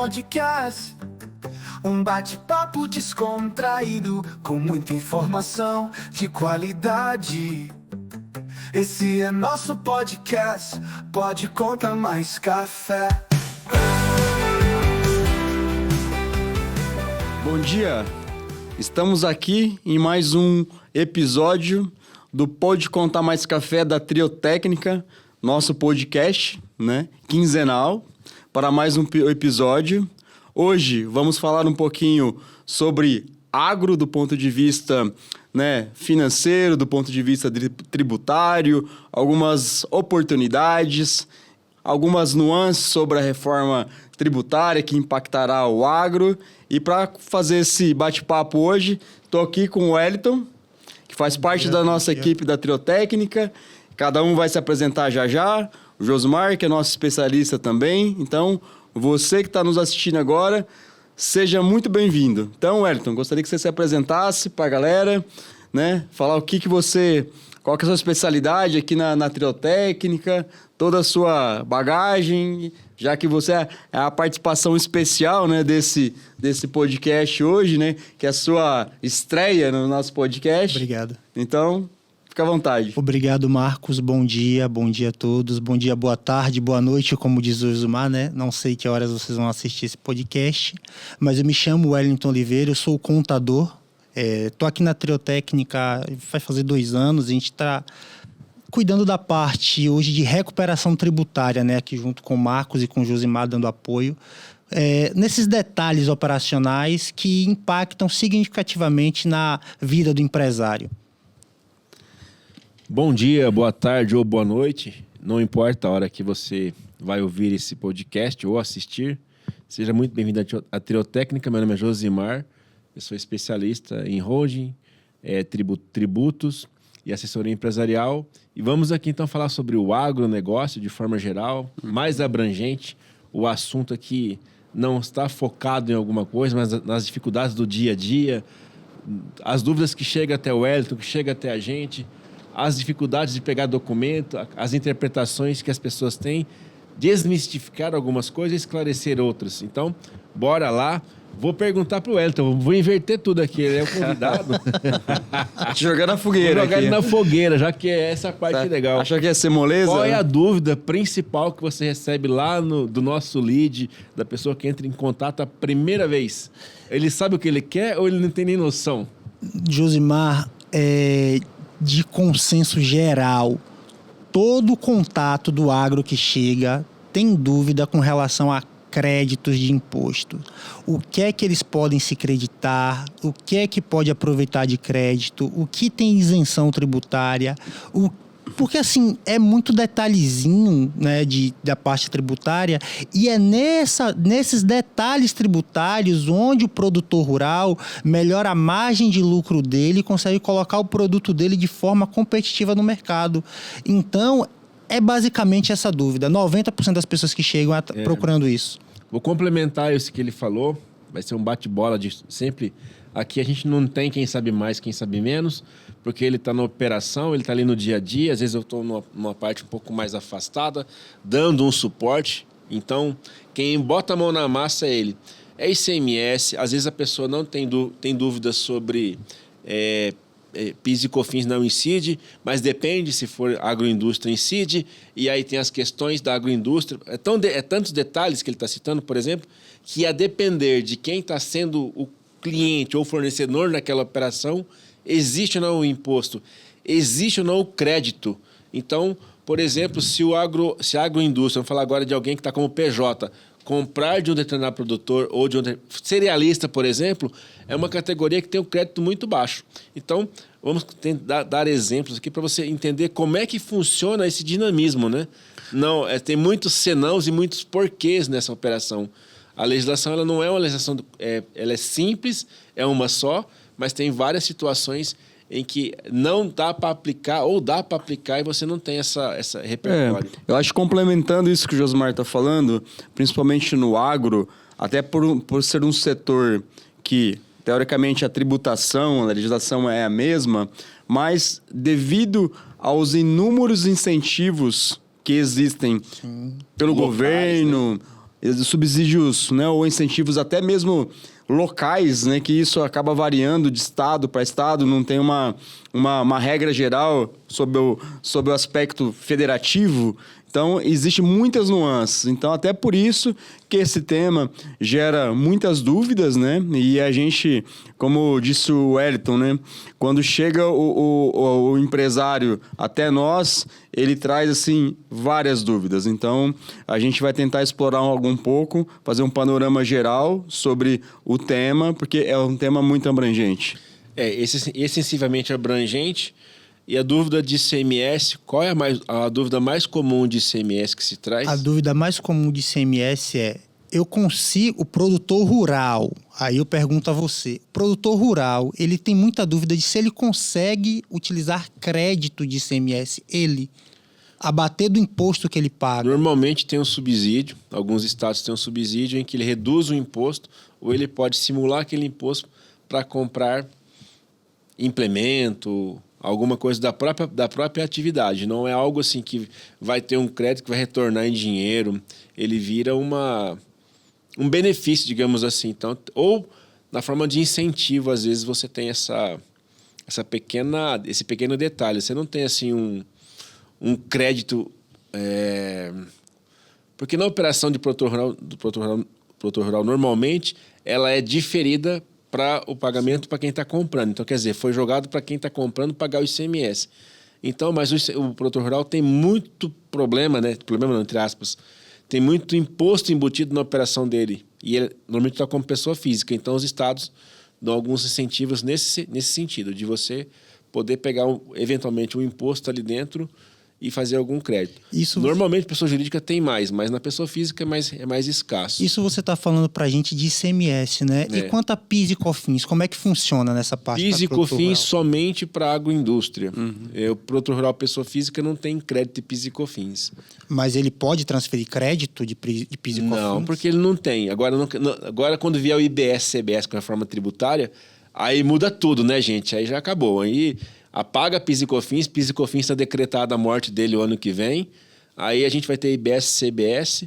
Podcast. Um bate-papo descontraído com muita informação de qualidade. Esse é nosso podcast, Pode Contar Mais Café. Bom dia, estamos aqui em mais um episódio do Pode Contar Mais Café da Triotécnica, nosso podcast, quinzenal, para mais um episódio. Hoje vamos falar um pouquinho sobre agro do ponto de vista financeiro, do ponto de vista tributário, algumas oportunidades, algumas nuances sobre a reforma tributária que impactará o agro. E para fazer esse bate-papo hoje, estou aqui com o Wellington, que faz parte da nossa equipe da Triotécnica. Cada um vai se apresentar já. O Josmar, que é nosso especialista também. Então, você que está nos assistindo agora, seja muito bem-vindo. Então, Wellington, gostaria que você se apresentasse para a galera, falar qual que é a sua especialidade aqui na Triotécnica, toda a sua bagagem, já que você é a participação especial desse podcast hoje, que é a sua estreia no nosso podcast. Obrigado. Então, fica à vontade. Obrigado, Marcos. Bom dia a todos. Bom dia, boa tarde, boa noite, como diz o Zumar, Não sei que horas vocês vão assistir esse podcast, mas eu me chamo Wellington Oliveira, eu sou contador. Estou aqui na Triotécnica, vai fazer 2 anos, a gente está cuidando da parte hoje de recuperação tributária, aqui junto com o Marcos e com o Josimar dando apoio, nesses detalhes operacionais que impactam significativamente na vida do empresário. Bom dia, boa tarde ou boa noite, não importa a hora que você vai ouvir esse podcast ou assistir, seja muito bem-vindo à Triotécnica. Meu nome é Josimar, eu sou especialista em holding, tributos e assessoria empresarial. E vamos aqui então falar sobre o agronegócio de forma geral, mais abrangente. O assunto aqui não está focado em alguma coisa, mas nas dificuldades do dia a dia, as dúvidas que chegam até o Wellington, que chegam até a gente, as dificuldades de pegar documento, as interpretações que as pessoas têm, desmistificar algumas coisas e esclarecer outras. Então, bora lá. Vou perguntar pro Wellington, vou inverter tudo aqui, ele é o convidado. Te jogar na fogueira. Vou jogar ele na fogueira, já que é essa parte legal. Achou que ia ser moleza? Qual é a dúvida principal que você recebe lá do nosso lead, da pessoa que entra em contato a primeira vez? Ele sabe o que ele quer ou ele não tem nem noção? Josimar, de consenso geral, todo contato do agro que chega tem dúvida com relação a créditos de imposto. O que é que eles podem se creditar? O que é que pode aproveitar de crédito? O que tem isenção tributária? Porque, assim, é muito detalhezinho, da parte tributária, e é nesses detalhes tributários onde o produtor rural melhora a margem de lucro dele e consegue colocar o produto dele de forma competitiva no mercado. Então, é basicamente essa dúvida. 90% das pessoas que chegam procurando isso. Vou complementar isso que ele falou. Vai ser um bate-bola de sempre. Aqui a gente não tem quem sabe mais, quem sabe menos, porque ele está na operação, ele está ali no dia a dia. Às vezes eu estou numa parte um pouco mais afastada, dando um suporte. Então, quem bota a mão na massa é ele. É ICMS. Às vezes a pessoa não tem dúvidas sobre PIS e COFINS não incide, mas depende, se for agroindústria incide, e aí tem as questões da agroindústria. É tantos detalhes que ele está citando, por exemplo, que a depender de quem está sendo o cliente ou fornecedor naquela operação, existe ou não o imposto, existe ou não o crédito. Então, por exemplo, se a agroindústria, vamos falar agora de alguém que está como PJ, comprar de um determinado produtor ou de um cerealista, por exemplo, é uma categoria que tem um crédito muito baixo. Então, vamos dar exemplos aqui para você entender como é que funciona esse dinamismo, Não, tem muitos senãos e muitos porquês nessa operação. A legislação ela não é uma legislação, ela é simples, é uma só, mas tem várias situações em que não dá para aplicar ou dá para aplicar e você não tem essa repertório. Eu acho que complementando isso que o Josmar está falando, principalmente no agro, até por ser um setor que, teoricamente, a tributação, a legislação é a mesma, mas devido aos inúmeros incentivos que existem pelo Locais, governo, subsídios, né, ou incentivos até mesmo locais, né, que isso acaba variando de estado para estado, não tem uma regra geral sobre o aspecto federativo. Então, existe muitas nuances. Então, até por isso que esse tema gera muitas dúvidas, né? E a gente, como disse o Wellington, né? Quando chega o empresário até nós, ele traz, assim, várias dúvidas. Então, a gente vai tentar explorar algum pouco, fazer um panorama geral sobre o tema, porque é um tema muito abrangente. Excessivamente abrangente. E a dúvida de ICMS, qual é a dúvida mais comum de ICMS que se traz? A dúvida mais comum de ICMS é: eu consigo, o produtor rural, aí eu pergunto a você, o produtor rural, ele tem muita dúvida de se ele consegue utilizar crédito de ICMS, ele abater do imposto que ele paga. Normalmente tem um subsídio, alguns estados têm um subsídio em que ele reduz o imposto, ou ele pode simular aquele imposto para comprar implemento, alguma coisa da própria atividade. Não é algo assim que vai ter um crédito que vai retornar em dinheiro. Ele vira um benefício, digamos assim. Então, ou na forma de incentivo, às vezes você tem esse pequeno detalhe. Você não tem assim um crédito... Porque na operação do produtor rural, normalmente, ela é diferida para o pagamento para quem está comprando. Então, quer dizer, foi jogado para quem está comprando pagar o ICMS. Então, mas o produtor rural tem muito problema, né? Problema não, entre aspas. Tem muito imposto embutido na operação dele. E ele normalmente está como pessoa física. Então, os estados dão alguns incentivos nesse sentido, de você poder pegar, eventualmente, um imposto ali dentro e fazer algum crédito. Normalmente, a pessoa jurídica tem mais, mas na pessoa física é mais escasso. Isso você está falando para a gente de ICMS, né? E quanto a PIS e COFINS, como é que funciona nessa parte? PIS e COFINS somente para a agroindústria. O produtor rural, pessoa física, não tem crédito de PIS e COFINS. Mas ele pode transferir crédito de PIS e COFINS? Não, porque ele não tem. Agora quando vier o IBS-CBS com a reforma tributária, aí muda tudo, né, gente? Aí já acabou. Aí apaga PIS e COFINS está decretada a morte dele o ano que vem. Aí a gente vai ter IBS-CBS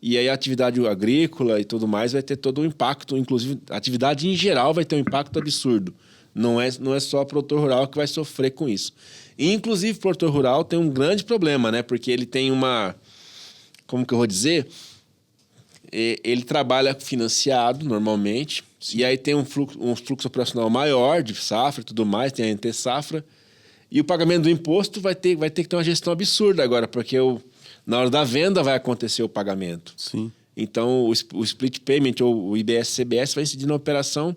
e aí a atividade agrícola e tudo mais vai ter todo um impacto, inclusive a atividade em geral vai ter um impacto absurdo. Não é só o produtor rural que vai sofrer com isso. E, inclusive, o produtor rural tem um grande problema, né? Porque ele tem como que eu vou dizer? Ele trabalha financiado normalmente. Sim. E aí tem um fluxo operacional maior de safra e tudo mais, tem a entre-safra. E o pagamento do imposto vai ter que ter uma gestão absurda agora, porque na hora da venda vai acontecer o pagamento. Sim. Então, o split payment ou o IBS-CBS vai incidir na operação.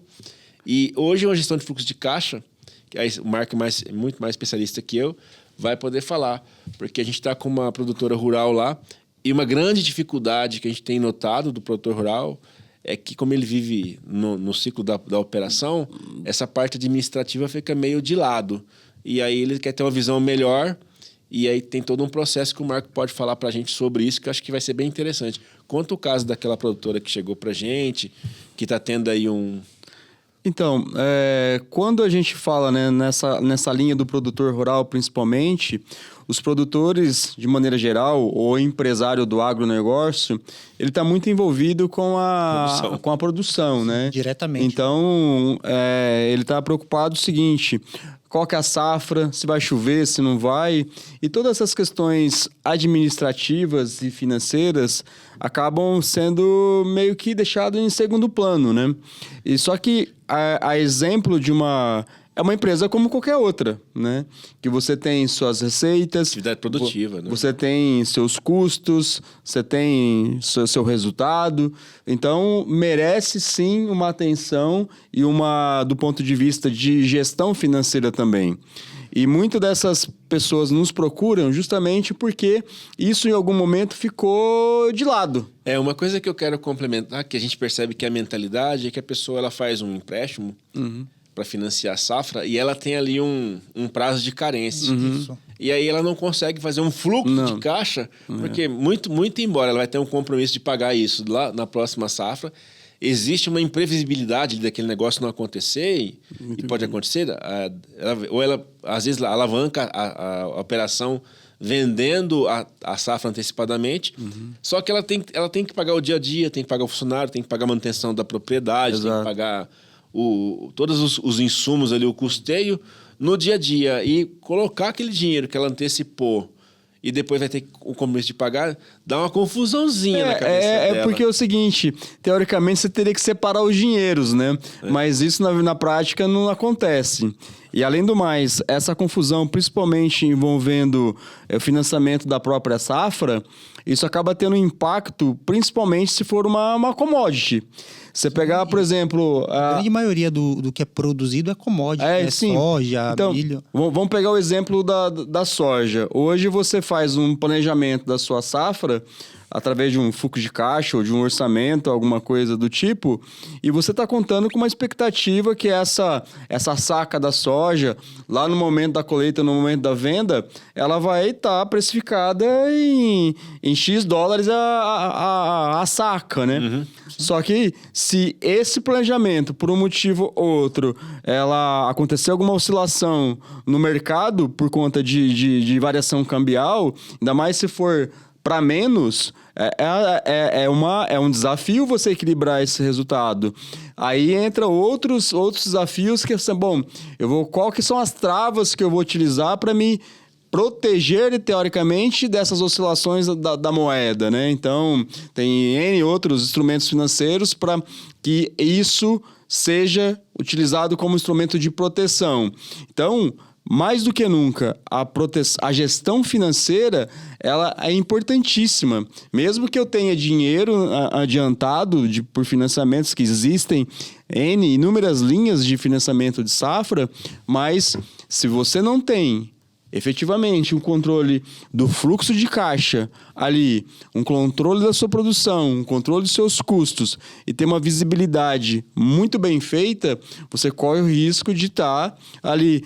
E hoje, uma gestão de fluxo de caixa, que aí o Marco é muito mais especialista que eu, vai poder falar. Porque a gente está com uma produtora rural lá e uma grande dificuldade que a gente tem notado do produtor rural é que, como ele vive no ciclo da operação, essa parte administrativa fica meio de lado. E aí ele quer ter uma visão melhor e aí tem todo um processo que o Marco pode falar para a gente sobre isso, que eu acho que vai ser bem interessante. Conta o caso daquela produtora que chegou para a gente, que está tendo aí Então, quando a gente fala, né, nessa linha do produtor rural, principalmente, os produtores, de maneira geral, ou empresário do agronegócio, ele está muito envolvido com a produção, né? Diretamente. Então, ele está preocupado com o seguinte: qual que é a safra, se vai chover, se não vai. E todas essas questões administrativas e financeiras acabam sendo meio que deixadas em segundo plano, né? E só que a exemplo de é uma empresa como qualquer outra, né? Que você tem suas receitas... Atividade produtiva, né? Você tem seus custos, você tem seu resultado. Então, merece sim uma atenção e do ponto de vista de gestão financeira também. E muitas dessas pessoas nos procuram justamente porque isso em algum momento ficou de lado. Uma coisa que eu quero complementar, que a gente percebe que a mentalidade é que a pessoa ela faz um empréstimo para financiar a safra e ela tem ali um prazo de carência. Isso. E aí ela não consegue fazer um fluxo de caixa, porque muito embora ela vai ter um compromisso de pagar isso lá na próxima safra, existe uma imprevisibilidade daquele negócio não acontecer e pode acontecer, ela às vezes alavanca a operação vendendo a safra antecipadamente, só que ela tem que pagar o dia a dia, tem que pagar o funcionário, tem que pagar a manutenção da propriedade, tem que pagar todos os insumos ali, o custeio no dia a dia, e colocar aquele dinheiro que ela antecipou e depois vai ter o compromisso de pagar, dá uma confusãozinha na cabeça dela. Porque é o seguinte, teoricamente você teria que separar os dinheiros, né? Mas isso na prática não acontece. E além do mais, essa confusão, principalmente envolvendo o financiamento da própria safra, isso acaba tendo um impacto, principalmente se for uma commodity. Você pegar, por exemplo... A grande maioria do que é produzido é commodity, né? Soja, então, milho. Vamos pegar o exemplo da soja. Hoje você faz um planejamento da sua safra através de um fluxo de caixa ou de um orçamento, alguma coisa do tipo, e você está contando com uma expectativa que essa saca da soja, lá no momento da colheita, no momento da venda, ela vai estar precificada em X dólares a saca, né? Só que se esse planejamento, por um motivo ou outro, ela acontecer alguma oscilação no mercado por conta de variação cambial, ainda mais se for para menos, é um desafio você equilibrar esse resultado. Aí entra outros desafios que são, qual que são as travas que eu vou utilizar para me proteger, teoricamente, dessas oscilações da moeda, né? Então, tem N outros instrumentos financeiros para que isso seja utilizado como instrumento de proteção. Então, mais do que nunca, a gestão financeira, ela é importantíssima. Mesmo que eu tenha dinheiro adiantado por financiamentos que existem, inúmeras linhas de financiamento de safra, mas se você não tem efetivamente um controle do fluxo de caixa ali, um controle da sua produção, um controle dos seus custos e ter uma visibilidade muito bem feita, você corre o risco de estar ali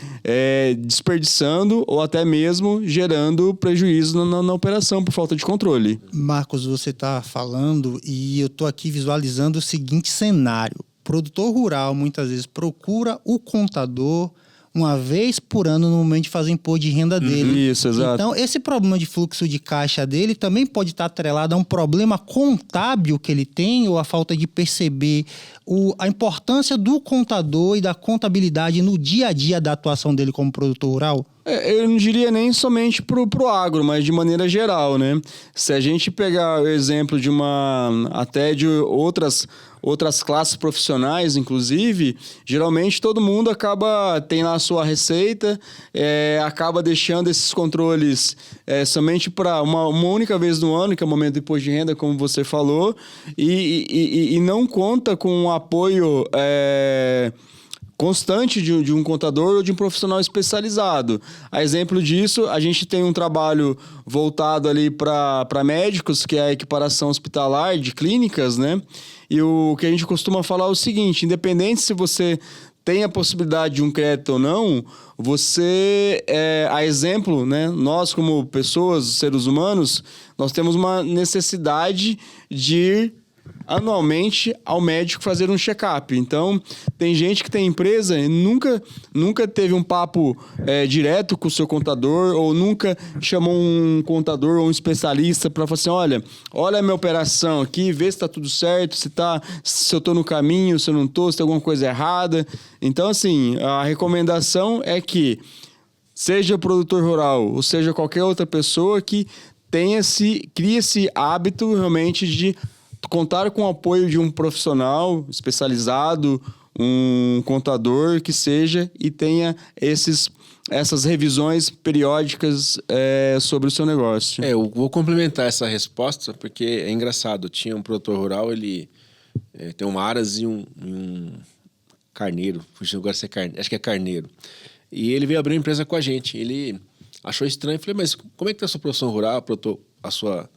desperdiçando ou até mesmo gerando prejuízo na operação por falta de controle. Marcos, você está falando e eu estou aqui visualizando o seguinte cenário. O produtor rural muitas vezes procura o contador uma vez por ano no momento de fazer o imposto de renda dele. Isso, exato. Então, esse problema de fluxo de caixa dele também pode estar atrelado a um problema contábil que ele tem ou a falta de perceber a importância do contador e da contabilidade no dia a dia da atuação dele como produtor rural? Eu não diria nem somente pro agro, mas de maneira geral, né? Se a gente pegar o exemplo de outras classes profissionais, inclusive, geralmente todo mundo tem lá a sua receita, acaba deixando esses controles somente para uma única vez no ano, que é o momento do imposto de renda, como você falou, e não conta com um apoio constante de um contador ou de um profissional especializado. A exemplo disso, a gente tem um trabalho voltado ali para médicos, que é a equiparação hospitalar de clínicas, né? E o que a gente costuma falar é o seguinte, independente se você tem a possibilidade de um crédito ou não, você, a exemplo, né? Nós como pessoas, seres humanos, nós temos uma necessidade de ir anualmente ao médico fazer um check-up. Então, tem gente que tem empresa e nunca teve um papo direto com o seu contador ou nunca chamou um contador ou um especialista para falar assim, olha a minha operação aqui, vê se está tudo certo, se eu estou no caminho, se eu não estou, se tem alguma coisa errada. Então, assim, a recomendação é que seja produtor rural ou seja qualquer outra pessoa que crie esse hábito realmente de contar com o apoio de um profissional especializado, um contador que seja, e tenha essas revisões periódicas sobre o seu negócio. Eu vou complementar essa resposta, porque é engraçado. Tinha um produtor rural, ele tem um aras e um carneiro. Agora acho que é carneiro. E ele veio abrir uma empresa com a gente. Ele achou estranho. Eu falei, mas como é que está a sua produção rural,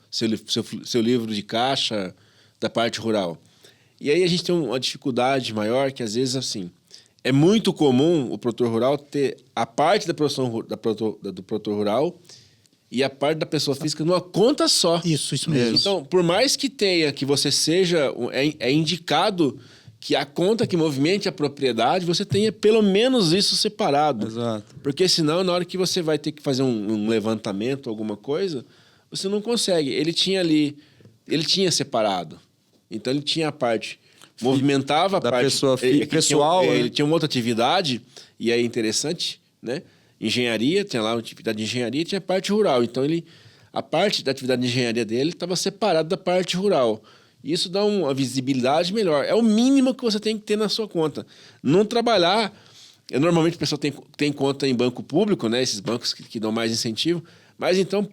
seu livro de caixa da parte rural? E aí a gente tem uma dificuldade maior que, às vezes, assim, é muito comum o produtor rural ter a parte da produção do produtor rural e a parte da pessoa física numa conta só. Isso mesmo. Então, por mais que tenha, que você seja... É indicado que a conta que movimente a propriedade, você tenha pelo menos isso separado. Exato. Porque senão, na hora que você vai ter que fazer um levantamento, alguma coisa, você não consegue. Ele tinha separado. Então, ele tinha a parte... Movimentava a da parte... pessoa pessoal, né? Ele tinha uma outra atividade, e é interessante, né? Engenharia, tinha lá uma atividade de engenharia e tinha a parte rural. Então, a parte da atividade de engenharia dele estava separada da parte rural. Isso dá uma visibilidade melhor. É o mínimo que você tem que ter na sua conta. Não trabalhar... Normalmente, a pessoa tem conta em banco público, né? Esses bancos que dão mais incentivo. Mas, então,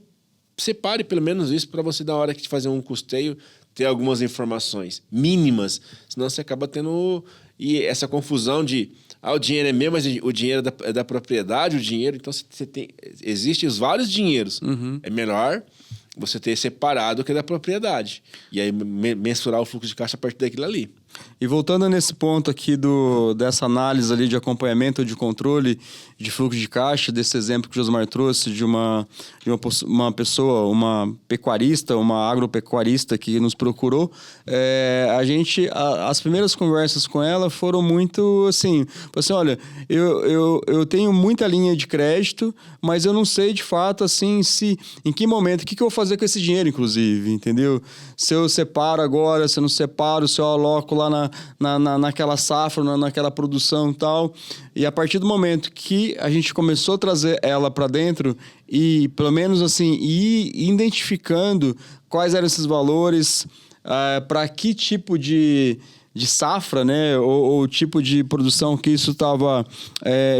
separe pelo menos isso para você, na hora de fazer um custeio, ter algumas informações mínimas. Senão, você acaba tendo... E essa confusão de... o dinheiro é meu, mas o dinheiro é da propriedade, o dinheiro... Então, existem os vários dinheiros. É melhor você ter separado o que é da propriedade. E aí, mensurar o fluxo de caixa a partir daquilo ali. E voltando nesse ponto aqui dessa análise ali de acompanhamento ou de controle de fluxo de caixa, desse exemplo que o Josmar trouxe de uma pessoa, uma pecuarista, uma agropecuarista que nos procurou, as primeiras conversas com ela foram muito assim, olha, eu tenho muita linha de crédito, mas eu não sei de fato assim, em que momento, o que eu vou fazer com esse dinheiro, inclusive, entendeu? Se eu separo agora, se eu não separo, se eu aloco lá naquela safra, naquela produção e tal. E a partir do momento que a gente começou a trazer ela para dentro e, pelo menos assim, ir identificando quais eram esses valores, para que tipo de safra, né, ou tipo de produção que isso estava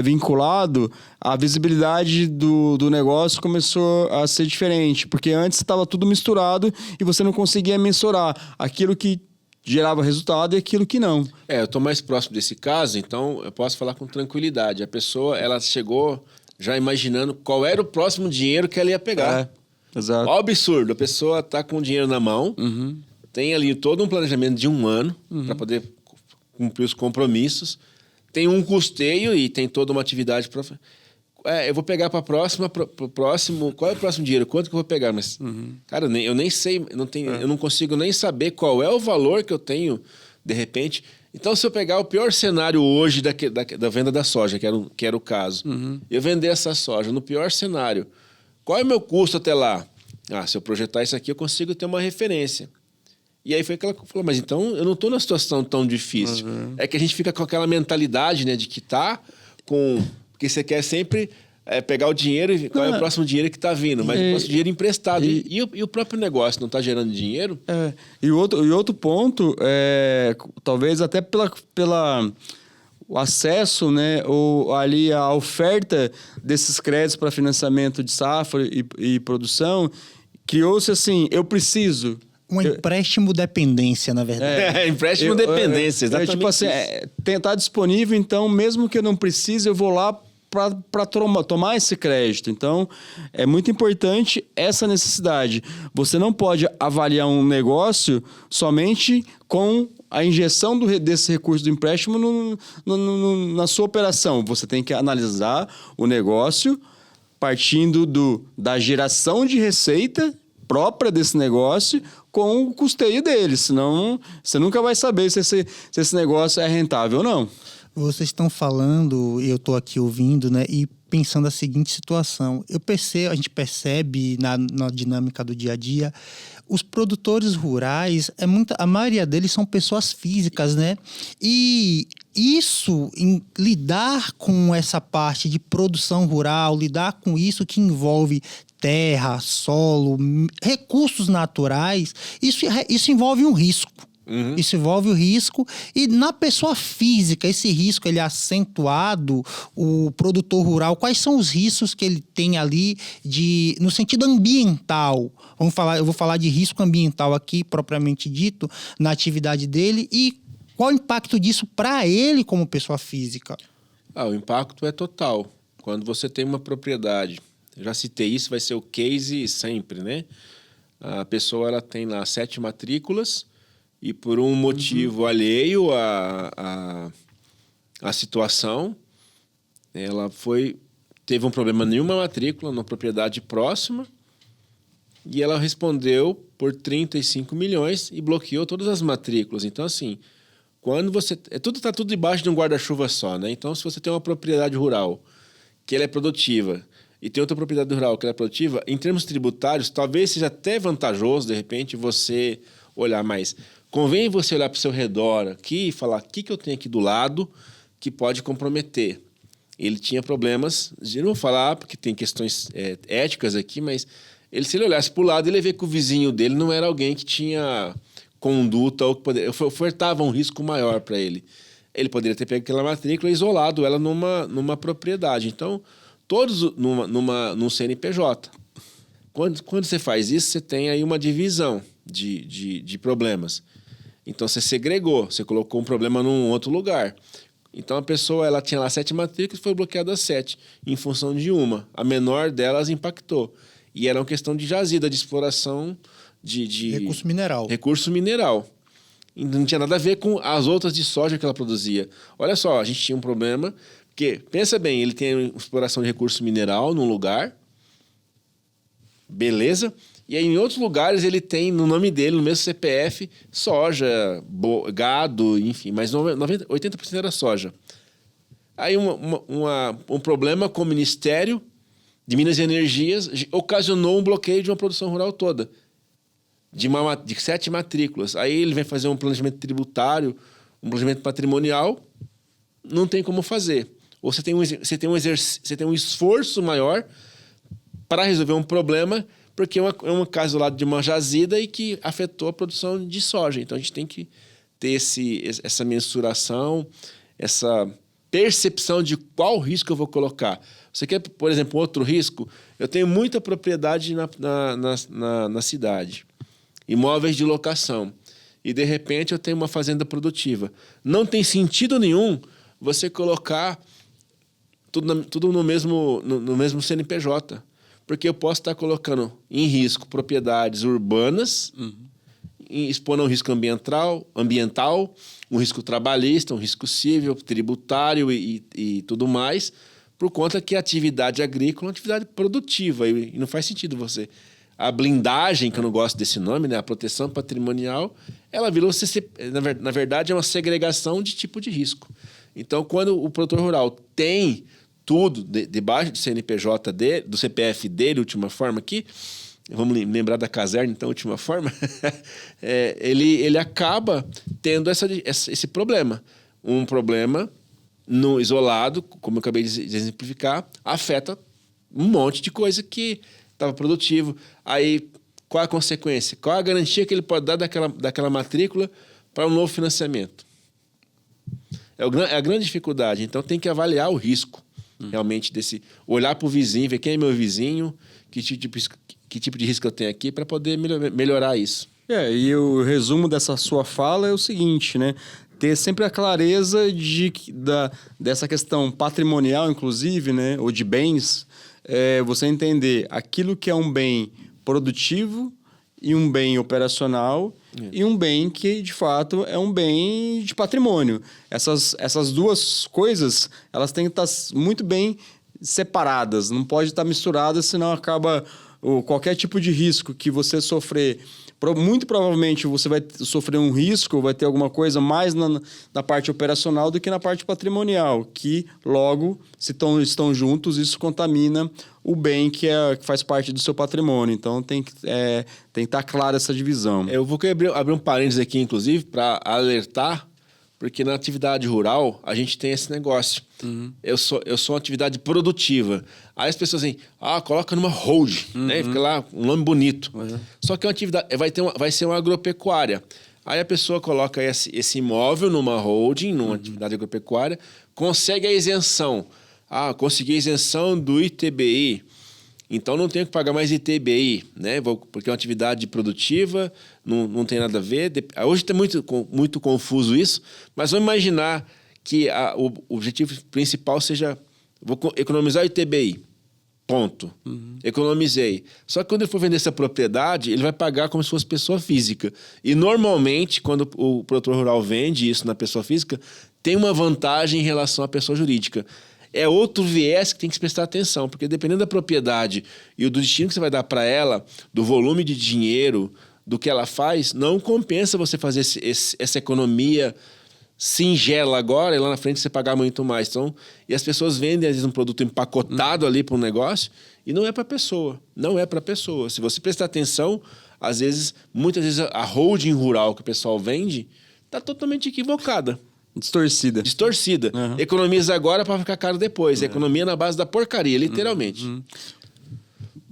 vinculado, a visibilidade do negócio começou a ser diferente, porque antes estava tudo misturado e você não conseguia mensurar aquilo que gerava resultado e aquilo que não. Eu estou mais próximo desse caso, então eu posso falar com tranquilidade. A pessoa, ela chegou já imaginando qual era o próximo dinheiro que ela ia pegar. Exato. Ó, absurdo, a pessoa está com o dinheiro na mão, tem ali todo um planejamento de 1 ano para poder cumprir os compromissos, tem um custeio e tem toda uma atividade para... eu vou pegar para o próximo... Qual é o próximo dinheiro? Quanto que eu vou pegar? Mas, cara, eu nem sei, eu não consigo nem saber qual é o valor que eu tenho, de repente. Então, se eu pegar o pior cenário hoje da venda da soja, que era o caso, eu vender essa soja no pior cenário, qual é o meu custo até lá? Se eu projetar isso aqui, eu consigo ter uma referência. E aí foi que ela falou, mas então eu não estou numa situação tão difícil. É que a gente fica com aquela mentalidade, né, de que porque você quer sempre pegar o dinheiro e qual é o próximo dinheiro que está vindo, mas o próximo dinheiro emprestado. E o próprio negócio não está gerando dinheiro? E outro ponto, talvez até pela o acesso, né, ou ali a oferta desses créditos para financiamento de safra e produção, criou-se assim, eu preciso... Um empréstimo dependência, na verdade. Empréstimo dependência, exatamente. Tipo assim, tá disponível, então, mesmo que eu não precise, eu vou lá para tomar esse crédito. Então, é muito importante essa necessidade. Você não pode avaliar um negócio somente com a injeção desse recurso do empréstimo na sua operação. Você tem que analisar o negócio partindo da geração de receita própria desse negócio com o custeio dele, senão você nunca vai saber se esse negócio é rentável ou não. Vocês estão falando, eu estou aqui ouvindo, né, e pensando a seguinte situação. A gente percebe na dinâmica do dia a dia, os produtores rurais, a maioria deles são pessoas físicas, né? E isso, lidar com essa parte de produção rural, lidar com isso que envolve terra, solo, recursos naturais, isso envolve um risco. Isso envolve o risco, e na pessoa física, esse risco ele é acentuado, o produtor rural, quais são os riscos que ele tem ali no sentido ambiental? Eu vou falar de risco ambiental aqui, propriamente dito, na atividade dele, e qual o impacto disso para ele como pessoa física? O impacto é total. Quando você tem uma propriedade, eu já citei isso, vai ser o case sempre, né? A pessoa ela tem lá 7 matrículas, e por um motivo alheio à situação, ela teve um problema em uma matrícula, numa propriedade próxima, e ela respondeu por 35 milhões e bloqueou todas as matrículas. Então, assim, quando você... Tá tudo debaixo de um guarda-chuva só, né? Então, se você tem uma propriedade rural que ela é produtiva e tem outra propriedade rural que ela é produtiva, em termos tributários, talvez seja até vantajoso, de repente, você olhar mais. Convém você olhar para o seu redor aqui e falar o que eu tenho aqui do lado que pode comprometer. Ele tinha problemas, eu não vou falar porque tem questões éticas aqui, mas se ele olhasse para o lado, ele ia ver que o vizinho dele não era alguém que tinha conduta ou que ofertava um risco maior para ele. Ele poderia ter pego aquela matrícula e isolado ela numa propriedade. Então, todos num CNPJ. Quando você faz isso, você tem aí uma divisão de problemas. Então, você segregou, você colocou um problema num outro lugar. Então, a pessoa ela tinha lá 7 matrículas e foi bloqueada as 7, em função de uma. A menor delas impactou. E era uma questão de jazida, de exploração de recurso mineral. E não tinha nada a ver com as outras de soja que ela produzia. Olha só, a gente tinha um problema, porque, pensa bem, ele tem exploração de recurso mineral num lugar, beleza, e aí em outros lugares ele tem no nome dele, no mesmo CPF, soja, gado, enfim, mas 80% era soja. Aí um problema com o Ministério de Minas e Energias ocasionou um bloqueio de uma produção rural toda, de 7 matrículas. Aí ele vem fazer um planejamento tributário, um planejamento patrimonial, não tem como fazer. Ou você tem um esforço maior para resolver um problema, porque é um caso lá de uma jazida e que afetou a produção de soja. Então, a gente tem que ter essa mensuração, essa percepção de qual risco eu vou colocar. Você quer, por exemplo, outro risco? Eu tenho muita propriedade na cidade, imóveis de locação, e, de repente, eu tenho uma fazenda produtiva. Não tem sentido nenhum você colocar tudo no mesmo CNPJ. Porque eu posso estar colocando em risco propriedades urbanas, expondo um risco ambiental, um risco trabalhista, um risco civil, tributário e tudo mais, por conta que a atividade agrícola é uma atividade produtiva e não faz sentido você... A blindagem, que eu não gosto desse nome, né? A proteção patrimonial, ela virou... Na verdade, é uma segregação de tipo de risco. Então, quando o produtor rural tem... tudo debaixo do CNPJ dele, do CPF dele, última forma aqui, vamos lembrar da caserna, então, última forma, ele acaba tendo esse problema. Um problema isolado, como eu acabei de exemplificar, afeta um monte de coisa que estava produtivo. Aí, qual a consequência? Qual a garantia que ele pode dar daquela matrícula para um novo financiamento? É a grande dificuldade. Então, tem que avaliar o risco. Realmente, olhar para o vizinho, ver quem é meu vizinho, que tipo de risco eu tenho aqui, para poder melhorar isso. E o resumo dessa sua fala é o seguinte, né? Ter sempre a clareza dessa questão patrimonial, inclusive, né? Ou de bens, você entender aquilo que é um bem produtivo e um bem operacional e um bem que, de fato, é um bem de patrimônio. Essas duas coisas, elas têm que estar muito bem separadas, não pode estar misturadas, senão acaba qualquer tipo de risco que você sofrer. Muito provavelmente você vai sofrer um risco, vai ter alguma coisa mais na parte operacional do que na parte patrimonial, que logo, se estão juntos, isso contamina o bem que faz parte do seu patrimônio. Então, tem que estar clara essa divisão. Eu vou abrir um parênteses aqui, inclusive, para alertar, porque na atividade rural a gente tem esse negócio. Eu sou uma atividade produtiva. Aí as pessoas dizem, coloca numa hold, né? Fica lá um nome bonito. Só que é uma atividade, vai ser uma agropecuária. Aí a pessoa coloca esse imóvel numa holding, numa atividade agropecuária, consegue a isenção. Consegui a isenção do ITBI. Então, não tenho que pagar mais ITBI, né? Porque é uma atividade produtiva, não tem nada a ver. Hoje está muito confuso isso, mas vamos imaginar que o objetivo principal seja... Vou economizar o ITBI. Ponto. Economizei. Só que quando ele for vender essa propriedade, ele vai pagar como se fosse pessoa física. E, normalmente, quando o produtor rural vende isso na pessoa física, tem uma vantagem em relação à pessoa jurídica. é outro viés que tem que se prestar atenção, porque dependendo da propriedade e do destino que você vai dar para ela, do volume de dinheiro, do que ela faz, não compensa você fazer essa economia singela agora e lá na frente você pagar muito mais. Então, e as pessoas vendem, às vezes, um produto empacotado ali para um negócio e não é para a pessoa. Não é para a pessoa. Se você prestar atenção, às vezes, muitas vezes a holding rural que o pessoal vende está totalmente equivocada. Distorcida. Uhum. Economiza agora para ficar caro depois. Economia na base da porcaria, literalmente. Uhum.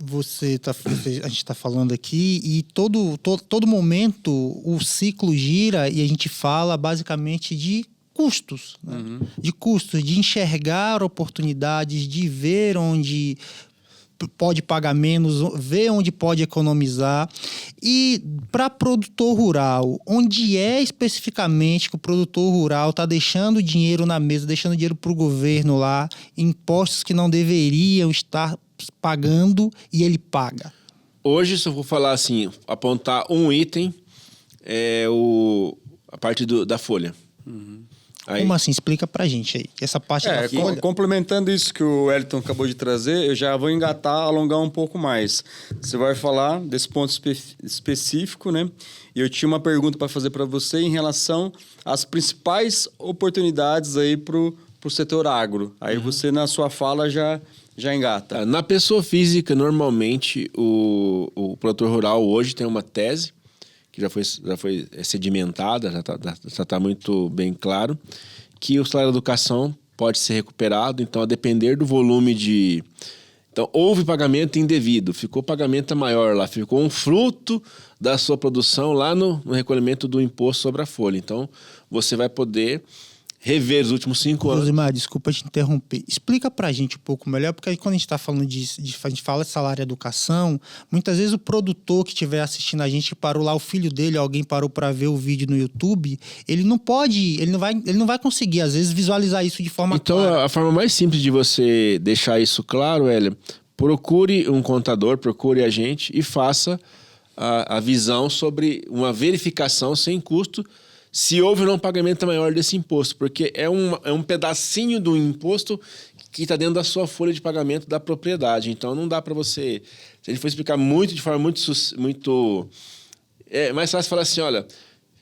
A gente está falando aqui e todo momento o ciclo gira e a gente fala basicamente de custos, né? De custos, de enxergar oportunidades, de ver onde pode pagar menos, ver onde pode economizar. E para produtor rural, onde é especificamente que o produtor rural está deixando dinheiro na mesa, deixando dinheiro para o governo lá, impostos que não deveriam estar pagando e ele paga? Hoje, se eu for falar assim, apontar um item, é a parte da folha. Aí, como assim? Explica pra gente aí. Essa parte da folha. Complementando isso que o Wellington acabou de trazer, eu já vou engatar, alongar um pouco mais. Você vai falar desse ponto específico, né? E eu tinha uma pergunta para fazer para você em relação às principais oportunidades aí pro setor agro. Aí você, na sua fala, já engata. Na pessoa física, normalmente, o produtor rural hoje tem uma tese que já foi sedimentada, já está muito bem claro, que o salário da educação pode ser recuperado, então, a depender do volume de... Então, houve pagamento indevido, ficou pagamento maior lá, ficou um fruto da sua produção lá no recolhimento do imposto sobre a folha. Então, você vai poder rever os últimos 5 anos. Rosimar, desculpa te interromper. Explica pra gente um pouco melhor, porque aí quando a gente está falando a gente fala de salário e educação, muitas vezes o produtor que estiver assistindo a gente, parou lá o filho dele, alguém parou para ver o vídeo no YouTube, ele não vai conseguir, às vezes, visualizar isso de forma clara. Então, a forma mais simples de você deixar isso claro, Hélio, procure um contador, procure a gente e faça a visão sobre uma verificação sem custo se houve ou não pagamento maior desse imposto, porque é um pedacinho do imposto que está dentro da sua folha de pagamento da propriedade. Então, não dá para você... Se a gente for explicar de forma muito... É mais fácil falar assim, olha,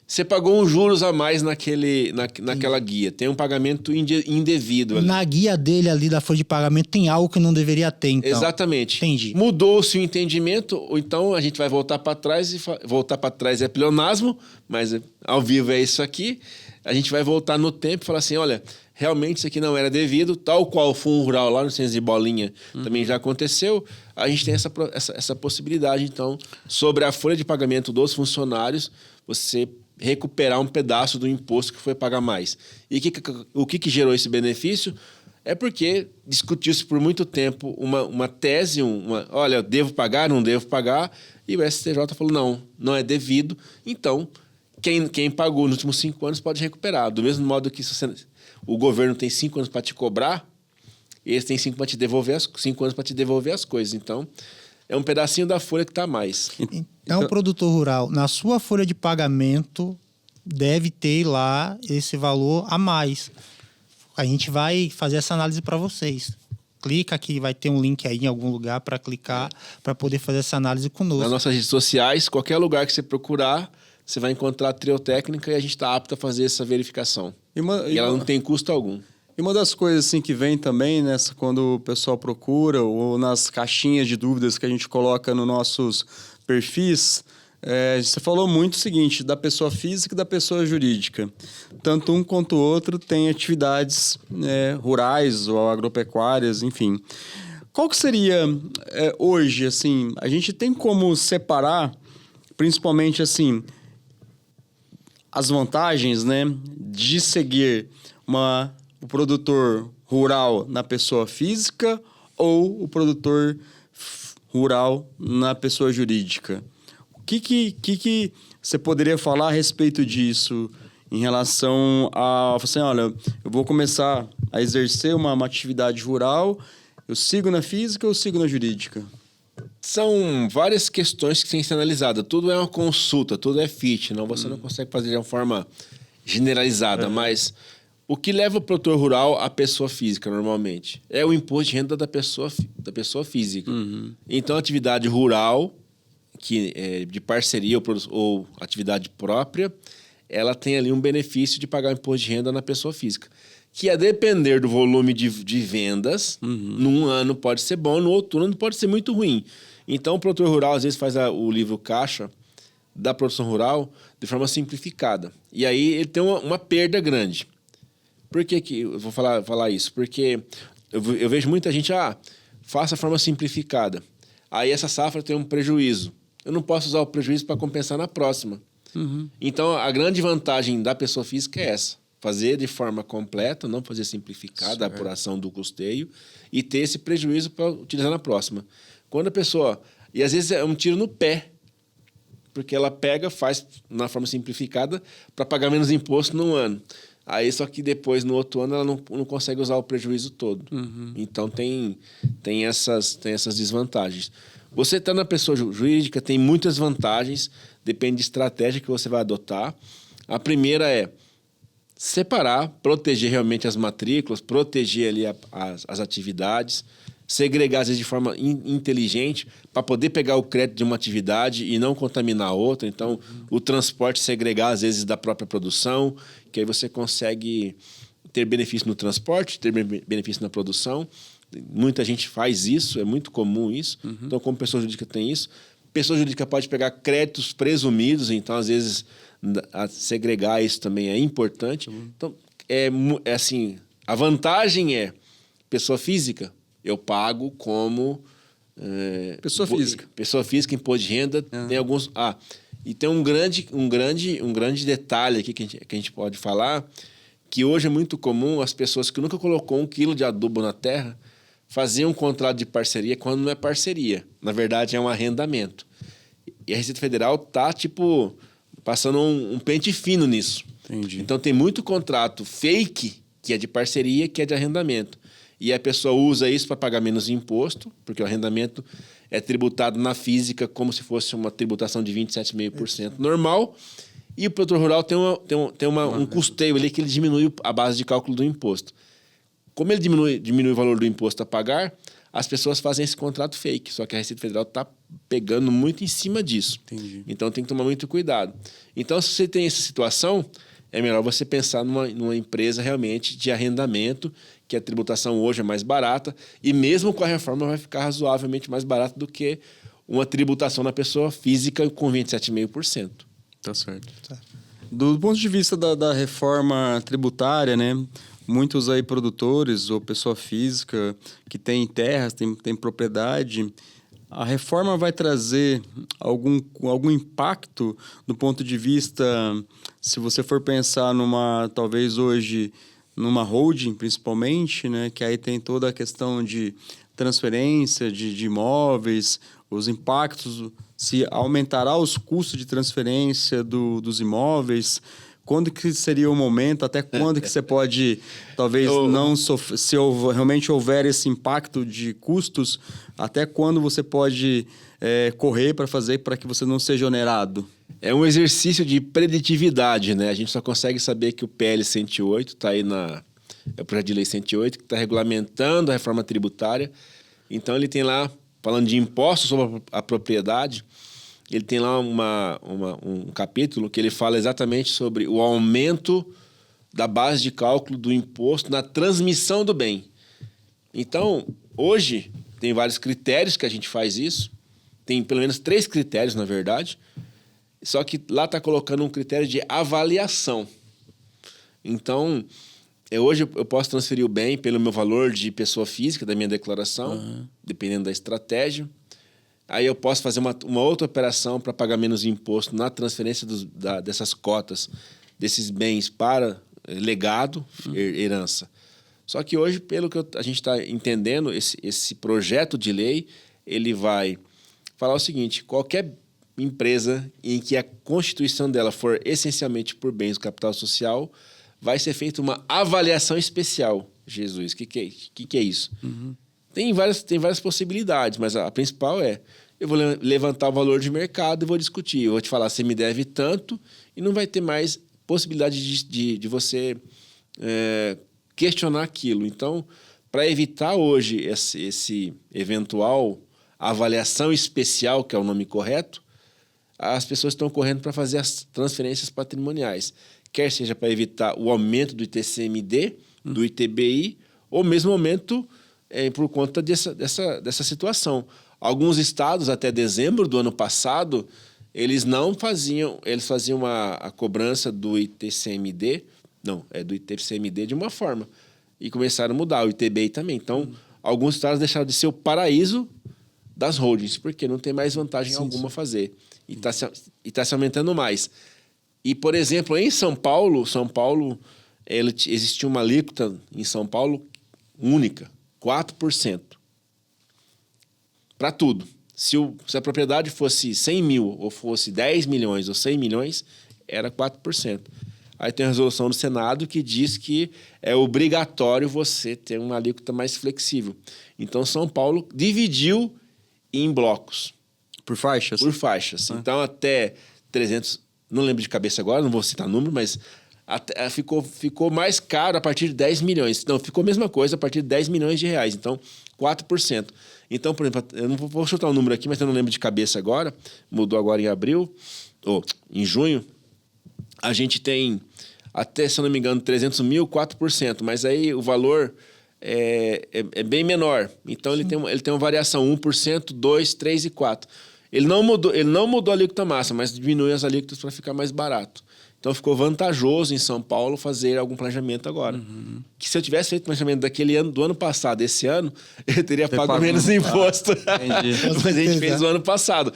você pagou uns juros a mais naquela guia, tem um pagamento indevido ali. Na guia dele ali da folha de pagamento tem algo que não deveria ter, então. Exatamente. Entendi. Mudou-se o entendimento, ou então a gente vai voltar para trás, voltar para trás é pleonasmo, mas ao vivo é isso aqui. A gente vai voltar no tempo e falar assim, olha, realmente isso aqui não era devido, tal qual o Fundo Rural lá no Ciência de Bolinha também já aconteceu. A gente tem essa possibilidade, então, sobre a folha de pagamento dos funcionários, você recuperar um pedaço do imposto que foi pagar mais. E o que gerou esse benefício? É porque discutiu-se por muito tempo uma tese, olha, eu devo pagar, não devo pagar, e o STJ falou, não é devido, então quem pagou nos últimos 5 anos pode recuperar. Do mesmo modo que o governo tem 5 anos para te cobrar, eles têm 5 anos para te devolver as coisas. Então, é um pedacinho da folha que está a mais. Então, o produtor rural, na sua folha de pagamento, deve ter lá esse valor a mais. A gente vai fazer essa análise para vocês. Clica aqui, vai ter um link aí em algum lugar para clicar, para poder fazer essa análise conosco. Nas nossas redes sociais, qualquer lugar que você procurar, você vai encontrar a Triotécnica e a gente está apto a fazer essa verificação. E ela não tem custo algum. E uma das coisas assim, que vem também quando o pessoal procura, ou nas caixinhas de dúvidas que a gente coloca nos nossos perfis, você falou muito o seguinte, da pessoa física e da pessoa jurídica. Tanto um quanto o outro tem atividades rurais ou agropecuárias, enfim. Qual que seria, hoje, assim, a gente tem como separar, principalmente, assim, as vantagens, né, de seguir o produtor rural na pessoa física ou o produtor rural na pessoa jurídica? O que você poderia falar a respeito disso em relação a... Assim, olha, eu vou começar a exercer uma atividade rural, eu sigo na física ou sigo na jurídica? São várias questões que têm que ser analisadas. Tudo é uma consulta, tudo é fit. Você não consegue fazer de uma forma generalizada, mas O que leva o produtor rural à pessoa física, normalmente? É o imposto de renda da pessoa física. Então, a atividade rural, que é de parceria ou atividade própria, ela tem ali um benefício de pagar o imposto de renda na pessoa física. Que a depender do volume de vendas, num ano pode ser bom, no outro ano pode ser muito ruim. Então, o produtor rural, às vezes, faz o livro caixa da produção rural de forma simplificada. E aí, ele tem uma perda grande. Por que eu vou falar isso? Porque eu vejo muita gente, faça a forma simplificada. Aí, essa safra tem um prejuízo. Eu não posso usar o prejuízo para compensar na próxima. Então, a grande vantagem da pessoa física é essa. Fazer de forma completa, não fazer simplificada a apuração do custeio e ter esse prejuízo para utilizar na próxima. Quando a pessoa... E às vezes é um tiro no pé, porque ela pega, faz na forma simplificada para pagar menos imposto num ano. Aí só que depois, no outro ano, ela não consegue usar o prejuízo todo. Então tem essas desvantagens. Você está na pessoa jurídica, tem muitas vantagens, depende de estratégia que você vai adotar. A primeira é separar, proteger realmente as matrículas, proteger ali as atividades, segregar, às vezes, de forma inteligente, para poder pegar o crédito de uma atividade e não contaminar a outra. Então, o transporte segregar, às vezes, da própria produção, que aí você consegue ter benefício no transporte, ter benefício na produção. Muita gente faz isso, é muito comum isso. Então, como pessoa jurídica tem isso. Pessoa jurídica pode pegar créditos presumidos, então, às vezes, segregar isso também é importante. Então, é assim, a vantagem é pessoa física, eu pago como... Pessoa física. Pessoa física, imposto de renda, tem alguns... e tem um grande detalhe aqui que a gente pode falar, que hoje é muito comum as pessoas que nunca colocou 1 quilo de adubo na terra fazer um contrato de parceria quando não é parceria. Na verdade, é um arrendamento. E a Receita Federal está, passando um pente fino nisso. Entendi. Então, tem muito contrato fake, que é de parceria, que é de arrendamento. E a pessoa usa isso para pagar menos imposto, porque o arrendamento é tributado na física como se fosse uma tributação de 27,5% normal. E o produtor rural tem um custeio ali que ele diminui a base de cálculo do imposto. Como ele diminui o valor do imposto a pagar, as pessoas fazem esse contrato fake. Só que a Receita Federal está pegando muito em cima disso. Entendi. Então, tem que tomar muito cuidado. Então, se você tem essa situação, é melhor você pensar numa empresa realmente de arrendamento, que a tributação hoje é mais barata, e mesmo com a reforma vai ficar razoavelmente mais barato do que uma tributação na pessoa física com 27,5%. Tá certo. Do ponto de vista da reforma tributária, né? Muitos aí produtores ou pessoa física que tem terras, tem propriedade, a reforma vai trazer algum impacto do ponto de vista, se você for pensar talvez hoje, numa holding principalmente, né? Que aí tem toda a questão de transferência de imóveis, os impactos, se aumentará os custos de transferência dos imóveis. Quando que seria o momento? Até quando que você pode, talvez, não sofrer... Se realmente houver esse impacto de custos, até quando você pode correr para que você não seja onerado? É um exercício de preditividade, né? A gente só consegue saber que o PL 108 está aí é o projeto de lei 108, que está regulamentando a reforma tributária. Então, ele tem lá, falando de impostos sobre a propriedade... Ele tem lá um capítulo que ele fala exatamente sobre o aumento da base de cálculo do imposto na transmissão do bem. Então, hoje, tem vários critérios que a gente faz isso. Tem pelo menos 3 critérios, na verdade. Só que lá está colocando um critério de avaliação. Então, hoje eu posso transferir o bem pelo meu valor de pessoa física da minha declaração, dependendo da estratégia. Aí eu posso fazer uma outra operação para pagar menos imposto na transferência dessas cotas, desses bens para legado, herança. Só que hoje, pelo que a gente está entendendo, esse projeto de lei, ele vai falar o seguinte: qualquer empresa em que a constituição dela for essencialmente por bens do capital social, vai ser feita uma avaliação especial. Jesus, o que é isso? Tem várias possibilidades, mas a principal eu vou levantar o valor de mercado e vou discutir. Eu vou te falar, você me deve tanto, e não vai ter mais possibilidade de você questionar aquilo. Então, para evitar hoje esse eventual avaliação especial, que é o nome correto, as pessoas estão correndo para fazer as transferências patrimoniais. Quer seja para evitar o aumento do ITCMD, do ITBI, ou mesmo aumento por conta dessa situação. Alguns estados, até dezembro do ano passado, eles faziam a cobrança do ITCMD, do ITCMD de uma forma, e começaram a mudar, o ITBI também. Então, alguns estados deixaram de ser o paraíso das holdings, porque não tem mais vantagem alguma fazer. E está se aumentando mais. E, por exemplo, em São Paulo, existia uma alíquota em São Paulo única, 4%. Para tudo. Se a propriedade fosse 100 mil, ou fosse 10 milhões, ou 100 milhões, era 4%. Aí tem a resolução do Senado que diz que é obrigatório você ter uma alíquota mais flexível. Então, São Paulo dividiu em blocos. Por faixas? Por faixas. Então, até 300... Não lembro de cabeça agora, não vou citar número, mas ficou mais caro a partir de 10 milhões. Não, ficou a mesma coisa a partir de 10 milhões de reais. Então, 4%. Então, por exemplo, eu não vou chutar o número aqui, mas eu não lembro de cabeça agora. Mudou agora em abril, ou em junho. A gente tem, até, se eu não me engano, 300 mil, 4%. Mas aí o valor é bem menor. Então, ele tem uma variação 1%, 2%, 3% e 4%. Ele não mudou a alíquota máxima, mas diminuiu as alíquotas para ficar mais barato. Então, ficou vantajoso em São Paulo fazer algum planejamento agora. Que se eu tivesse feito planejamento do ano passado, esse ano, eu teria pago menos imposto. Mas a gente fez no ano passado.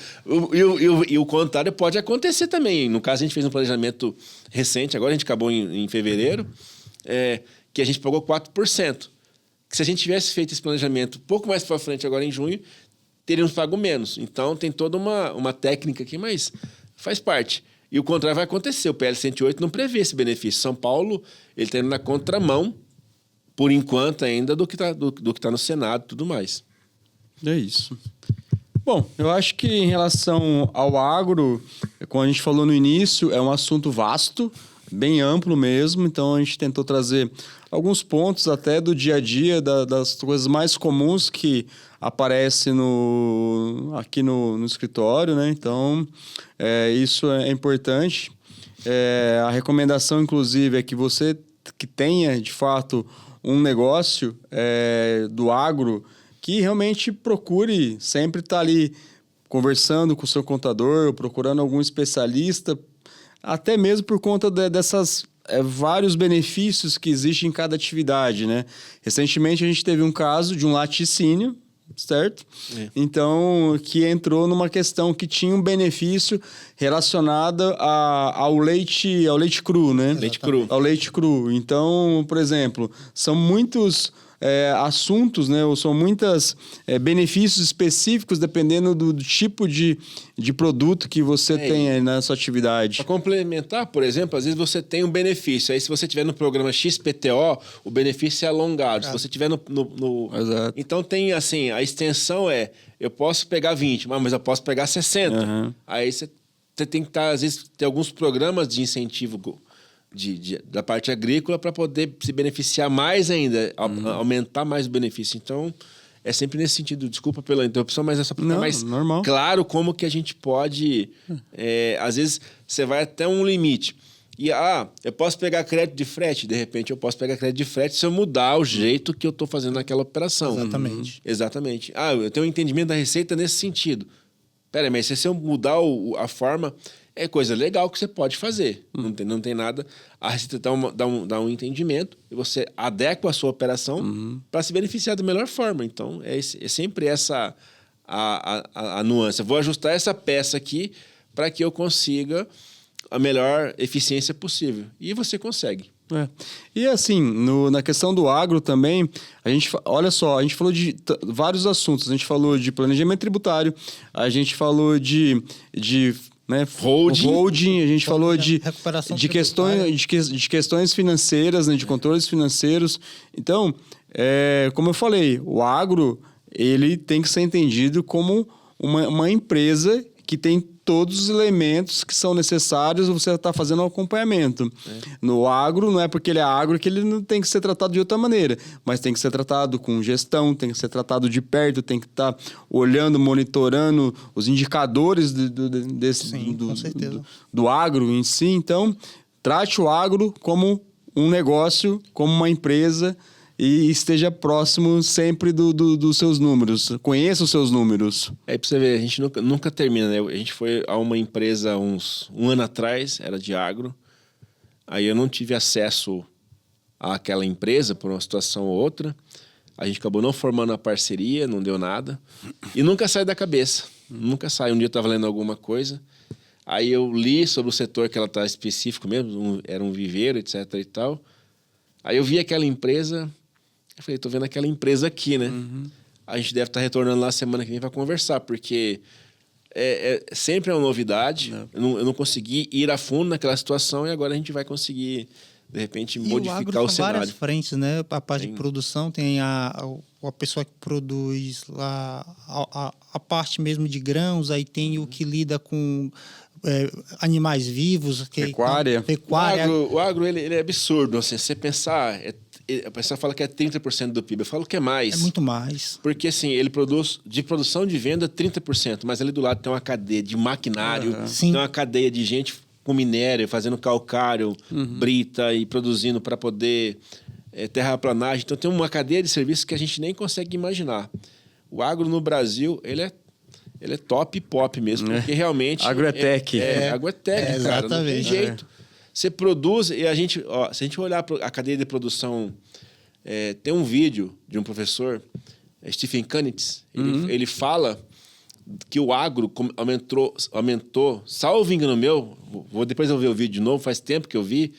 E o contrário pode acontecer também. No caso, a gente fez um planejamento recente, agora a gente acabou em fevereiro, que a gente pagou 4%. Que se a gente tivesse feito esse planejamento um pouco mais para frente, agora em junho, teríamos pago menos. Então, tem toda uma técnica aqui, mas faz parte. E o contrário vai acontecer. O PL 108 não prevê esse benefício. São Paulo, ele está indo na contramão, por enquanto ainda, do que está no Senado e tudo mais. É isso. Bom, eu acho que em relação ao agro, como a gente falou no início, é um assunto vasto, bem amplo mesmo. Então, a gente tentou trazer alguns pontos até do dia a dia, das coisas mais comuns que aparecem aqui no escritório, né? Então, isso é importante. A recomendação, inclusive, é que você que tenha, de fato, um negócio do agro, que realmente procure sempre estar ali conversando com o seu contador, procurando algum especialista, até mesmo por conta dessas vários benefícios que existem em cada atividade, né? Recentemente a gente teve um caso de um laticínio, certo? Então, que entrou numa questão que tinha um benefício relacionado ao leite cru, né? Leite cru. Ao leite cru. Então, por exemplo, são muitos assuntos, né? Ou são muitos benefícios específicos dependendo do tipo de produto que você tem aí na sua atividade. Para complementar, por exemplo, às vezes você tem um benefício. Aí, se você estiver no programa XPTO, o benefício é alongado. Se você estiver no... Exato. Então, tem assim, a extensão eu posso pegar 20, mas eu posso pegar 60. Uhum. Aí você tem que estar, às vezes, ter alguns programas de incentivo da parte agrícola para poder se beneficiar mais ainda, aumentar mais o benefício. Então, é sempre nesse sentido. Desculpa pela interrupção, mas é só para ficar mais normal. Claro como que a gente pode... às vezes, você vai até um limite. E, eu posso pegar crédito de frete? De repente, eu posso pegar crédito de frete se eu mudar o jeito que eu estou fazendo aquela operação. Exatamente. Exatamente. Eu tenho um entendimento da receita nesse sentido. Pera aí, mas se eu mudar a forma... É coisa legal que você pode fazer. Não tem nada. A Receita dá um entendimento e você adequa a sua operação para se beneficiar da melhor forma. Então, é sempre essa a nuance. Eu vou ajustar essa peça aqui para que eu consiga a melhor eficiência possível. E você consegue. E assim, na questão do agro também, olha só, a gente falou de vários assuntos. A gente falou de planejamento tributário, a gente falou de holding, a gente falou de questões financeiras, né, de controles financeiros. Então, como eu falei, o agro ele tem que ser entendido como uma empresa que tem todos os elementos que são necessários, você está fazendo um acompanhamento. No agro, não é porque ele é agro que ele não tem que ser tratado de outra maneira, mas tem que ser tratado com gestão, tem que ser tratado de perto, tem que estar olhando, monitorando os indicadores do agro em si. Então, trate o agro como um negócio, como uma empresa, e esteja próximo sempre dos seus números. Conheça os seus números. Aí pra você ver, a gente nunca termina, né? A gente foi a uma empresa um ano atrás, era de agro. Aí eu não tive acesso àquela empresa por uma situação ou outra. A gente acabou não formando a parceria, não deu nada. E nunca sai da cabeça. Nunca sai. Um dia eu estava lendo alguma coisa. Aí eu li sobre o setor que ela está específico mesmo. Era um viveiro, etc e tal. Aí eu vi aquela empresa... Eu falei, tô vendo aquela empresa aqui, né? A gente deve estar retornando lá semana que vem para conversar, porque sempre é uma novidade. Eu não consegui ir a fundo naquela situação e agora a gente vai conseguir, de repente, modificar o cenário. Várias frentes, né? A parte de produção, tem a pessoa que produz lá a parte mesmo de grãos, aí tem o que lida com... animais vivos. Pecuária. O agro ele é absurdo. Assim, você pensar... A pessoa fala que é 30% do PIB. Eu falo que é mais. É muito mais. Porque, assim, ele produz... De produção de venda, 30%. Mas ali do lado tem uma cadeia de maquinário. Tem uma cadeia de gente com minério, fazendo calcário, brita e produzindo para poder... terraplanagem. Então, tem uma cadeia de serviços que a gente nem consegue imaginar. O agro no Brasil, ele é top pop mesmo. Porque realmente... Agrotech. Agrotech, cara. Exatamente. Não tem jeito. Você produz e a gente... se a gente olhar a cadeia de produção... tem um vídeo de um professor, Stephen Kunitz. Ele fala que o agro aumentou, salvo engano meu, depois eu ver o vídeo de novo, faz tempo que eu vi,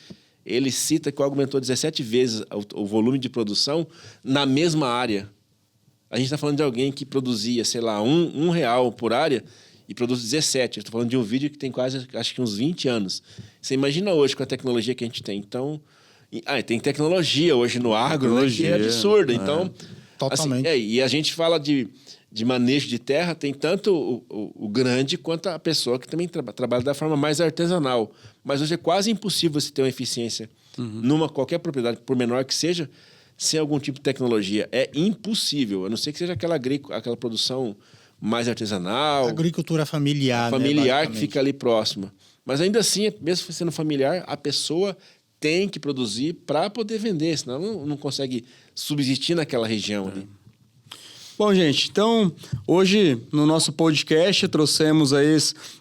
ele cita que o agro aumentou 17 vezes o volume de produção na mesma área. A gente está falando de alguém que produzia, sei lá, R$1 por área... e produz 17. Eu estou falando de um vídeo que tem quase, acho que uns 20 anos. Você imagina hoje com a tecnologia que a gente tem. Então, tem tecnologia hoje no agro, né, que é absurda. Então, totalmente. Assim, e a gente fala de manejo de terra, tem tanto o grande quanto a pessoa que também trabalha da forma mais artesanal. Mas hoje é quase impossível você ter uma eficiência numa qualquer propriedade, por menor que seja, sem algum tipo de tecnologia. É impossível, a não ser que seja aquela produção... mais artesanal. Agricultura familiar. Familiar, né, que fica ali próxima. Mas ainda assim, mesmo sendo familiar, a pessoa tem que produzir para poder vender, senão não consegue subsistir naquela região ali. Bom, gente, então, hoje no nosso podcast trouxemos aí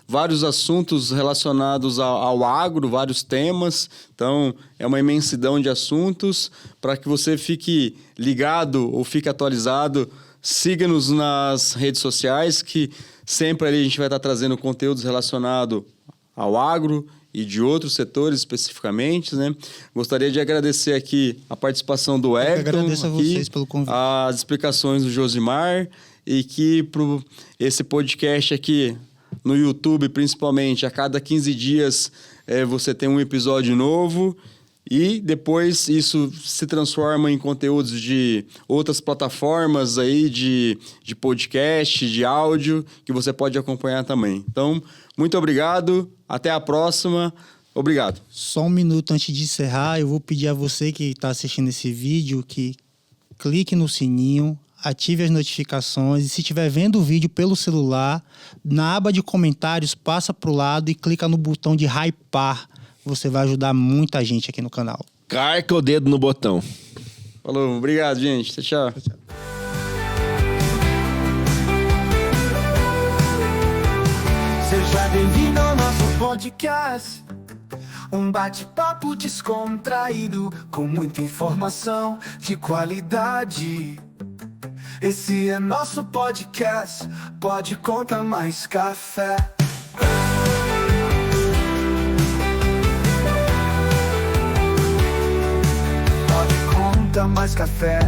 vários assuntos relacionados ao agro, vários temas. Então, é uma imensidão de assuntos. Para que você fique ligado ou fique atualizado, siga-nos nas redes sociais, que sempre ali a gente vai estar trazendo conteúdos relacionados ao agro e de outros setores especificamente, né? Gostaria de agradecer aqui a participação do Everton. Agradeço a vocês pelo convite. As explicações do Josimar, e que esse podcast aqui no YouTube, principalmente, a cada 15 dias você tem um episódio novo. E depois isso se transforma em conteúdos de outras plataformas aí de podcast, de áudio, que você pode acompanhar também. Então, muito obrigado. Até a próxima. Obrigado. Só um minuto antes de encerrar, eu vou pedir a você que está assistindo esse vídeo que clique no sininho, ative as notificações e se estiver vendo o vídeo pelo celular, na aba de comentários, passa para o lado e clica no botão de hypar. Você vai ajudar muita gente aqui no canal. Carca o dedo no botão. Falou, obrigado, gente. Tchau. Seja bem-vindo ao nosso podcast. Um bate-papo descontraído, com muita informação de qualidade. Esse é nosso podcast, Pode Contar Mais Café. Pode Contar Mais Café.